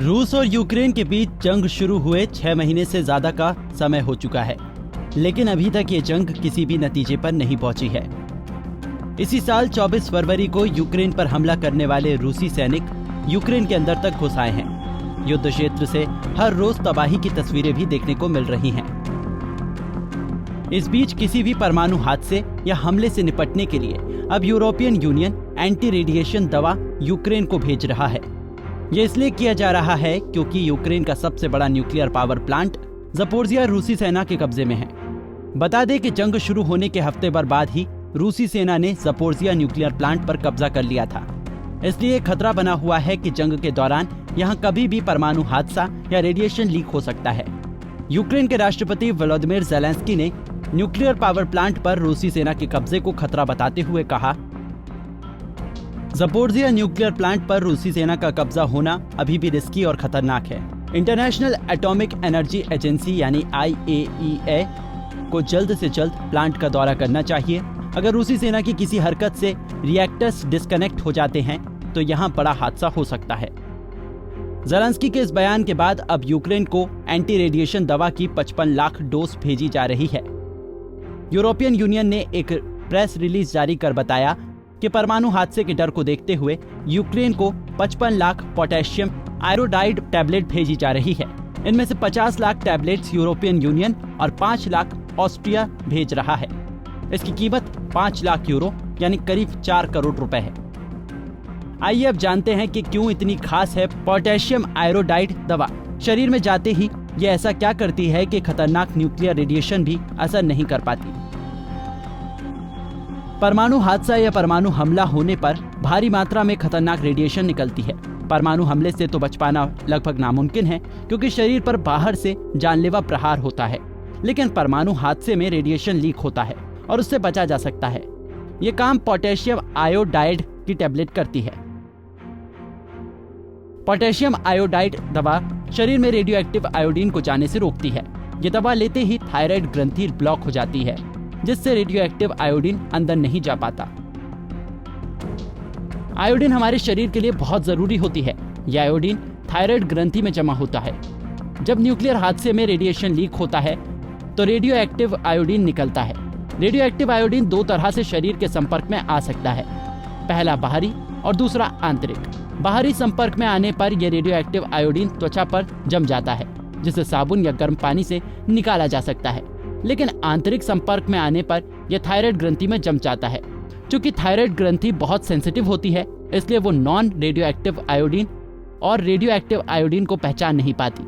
रूस और यूक्रेन के बीच जंग शुरू हुए 6 महीने से ज्यादा का समय हो चुका है, लेकिन अभी तक ये जंग किसी भी नतीजे पर नहीं पहुंची है। इसी साल 24 फरवरी को यूक्रेन पर हमला करने वाले रूसी सैनिक यूक्रेन के अंदर तक घुस आए हैं। युद्ध क्षेत्र से हर रोज तबाही की तस्वीरें भी देखने को मिल रही हैं। इस बीच किसी भी परमाणु हादसे या हमले से निपटने के लिए अब यूरोपियन यूनियन एंटी रेडिएशन दवा यूक्रेन को भेज रहा है। ये इसलिए किया जा रहा है क्योंकि यूक्रेन का सबसे बड़ा न्यूक्लियर पावर प्लांट ज़पोरिज़िया रूसी सेना के कब्जे में है। बता दें कि जंग शुरू होने के हफ्ते भर बाद ही रूसी सेना ने ज़पोरिज़िया न्यूक्लियर प्लांट पर कब्जा कर लिया था। इसलिए खतरा बना हुआ है कि जंग के दौरान यहाँ कभी भी परमाणु हादसा या रेडिएशन लीक हो सकता है। यूक्रेन के राष्ट्रपति वोलोदिमीर ज़ेलेंस्की ने न्यूक्लियर पावर प्लांट पर रूसी सेना के कब्जे को खतरा बताते हुए कहा, ज़पोरिज़िया न्यूक्लियर प्लांट पर रूसी सेना का कब्जा होना अभी भी रिस्की और खतरनाक है। इंटरनेशनल एटॉमिक एनर्जी एजेंसी यानी IAEA को जल्द से जल्द प्लांट का दौरा करना चाहिए। अगर रूसी सेना की किसी हरकत से रिएक्टर्स डिस्कनेक्ट हो जाते हैं तो यहाँ बड़ा हादसा हो सकता है। ज़ेलेंस्की के इस बयान के बाद अब यूक्रेन को एंटी रेडिएशन दवा की 55 लाख डोज भेजी जा रही है। यूरोपियन यूनियन ने एक प्रेस रिलीज जारी कर बताया कि परमाणु हादसे के डर को देखते हुए यूक्रेन को 55 लाख पोटेशियम आयोडाइड टैबलेट भेजी जा रही है। इनमें से 50 लाख टैबलेट्स यूरोपियन यूनियन और 5 लाख ऑस्ट्रिया भेज रहा है। इसकी कीमत 5 लाख यूरो यानी करीब 4 करोड़ रुपए है। आइए अब जानते हैं कि क्यों इतनी खास है पोटेशियम आयोडाइड दवा। शरीर में जाते ही ये ऐसा क्या करती है कि खतरनाक न्यूक्लियर रेडिएशन भी असर नहीं कर पाती। परमाणु हादसा या परमाणु हमला होने पर भारी मात्रा में खतरनाक रेडिएशन निकलती है। परमाणु हमले से तो बच पाना लगभग नामुमकिन है क्योंकि शरीर पर बाहर से जानलेवा प्रहार होता है, लेकिन परमाणु हादसे में रेडिएशन लीक होता है और उससे बचा जा सकता है। ये काम पोटेशियम आयोडाइड की टैबलेट करती है। पोटेशियम आयोडाइड दवा शरीर में रेडियो एक्टिव आयोडीन को जाने से रोकती है। ये दवा लेते ही थायराइड ग्रंथि ब्लॉक हो जाती है, जिससे रेडियो एक्टिव आयोडीन अंदर नहीं जा पाता। आयोडीन हमारे शरीर के लिए बहुत जरूरी होती है। यह आयोडीन थायराइड ग्रंथि में जमा होता है। जब न्यूक्लियर हादसे में रेडिएशन लीक होता है तो रेडियो एक्टिव आयोडीन निकलता है। रेडियो एक्टिव आयोडीन 2 तरह से शरीर के संपर्क में आ सकता है, पहला बाहरी और दूसरा आंतरिक। बाहरी संपर्क में आने पर यह रेडियो एक्टिव आयोडीन त्वचा पर जम जाता है, जिसे साबुन या गर्म पानी से निकाला जा सकता है। लेकिन आंतरिक संपर्क में आने पर यह थायराइड ग्रंथि में जम जाता है। चूंकि थायराइड ग्रंथि बहुत सेंसिटिव होती है, इसलिए वो नॉन रेडियो एक्टिव आयोडीन और रेडियो एक्टिव आयोडीन को पहचान नहीं पाती,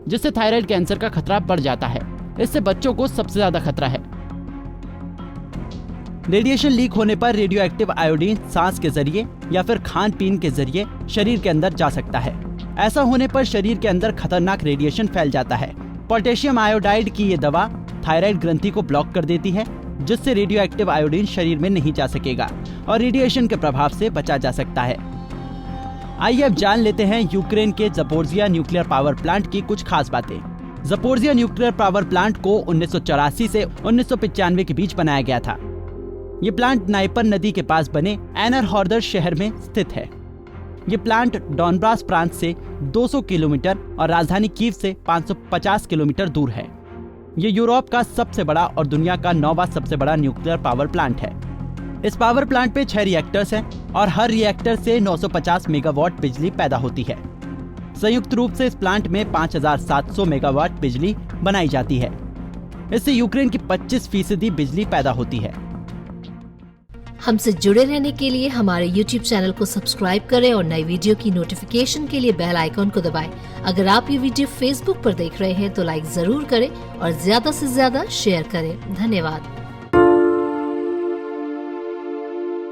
जिससे थायराइड कैंसर का खतरा बढ़ जाता है। इससे बच्चों को सबसे ज्यादा खतरा है। रेडिएशन लीक होने पर रेडियो एक्टिव आयोडीन सांस के जरिए या फिर खान पीन के जरिए शरीर के अंदर जा सकता है। ऐसा होने पर शरीर के अंदर खतरनाक रेडिएशन फैल जाता है। पोटेशियम आयोडाइड की ये दवा थायराइड ग्रंथि को ब्लॉक कर देती है, जिससे रेडियो एक्टिव आयोडीन शरीर में नहीं जा सकेगा और रेडिएशन के प्रभाव से बचा जा सकता है। आइए अब जान लेते हैं यूक्रेन के ज़पोरिज़िया न्यूक्लियर पावर प्लांट की कुछ खास बातें। ज़पोरिज़िया न्यूक्लियर पावर प्लांट को 1984 से 1995 के बीच बनाया गया था। ये प्लांट नाइपर नदी के पास बने एनरहॉर्दर शहर में स्थित है। ये प्लांट डॉनबास प्रांत से 200 किलोमीटर और राजधानी कीव से 550 किलोमीटर दूर है। ये यूरोप का सबसे बड़ा और दुनिया का 9वां सबसे बड़ा न्यूक्लियर पावर प्लांट है। इस पावर प्लांट पे 6 रिएक्टर्स हैं और हर रिएक्टर से 950 मेगावाट बिजली पैदा होती है। संयुक्त रूप से इस प्लांट में 5700 मेगावाट बिजली बनाई जाती है। इससे यूक्रेन की 25% बिजली पैदा होती है। हमसे जुड़े रहने के लिए हमारे YouTube चैनल को सब्सक्राइब करें और नई वीडियो की नोटिफिकेशन के लिए बेल आइकॉन को दबाएं। अगर आप ये वीडियो Facebook पर देख रहे हैं तो लाइक जरूर करें और ज्यादा से ज्यादा शेयर करें। धन्यवाद।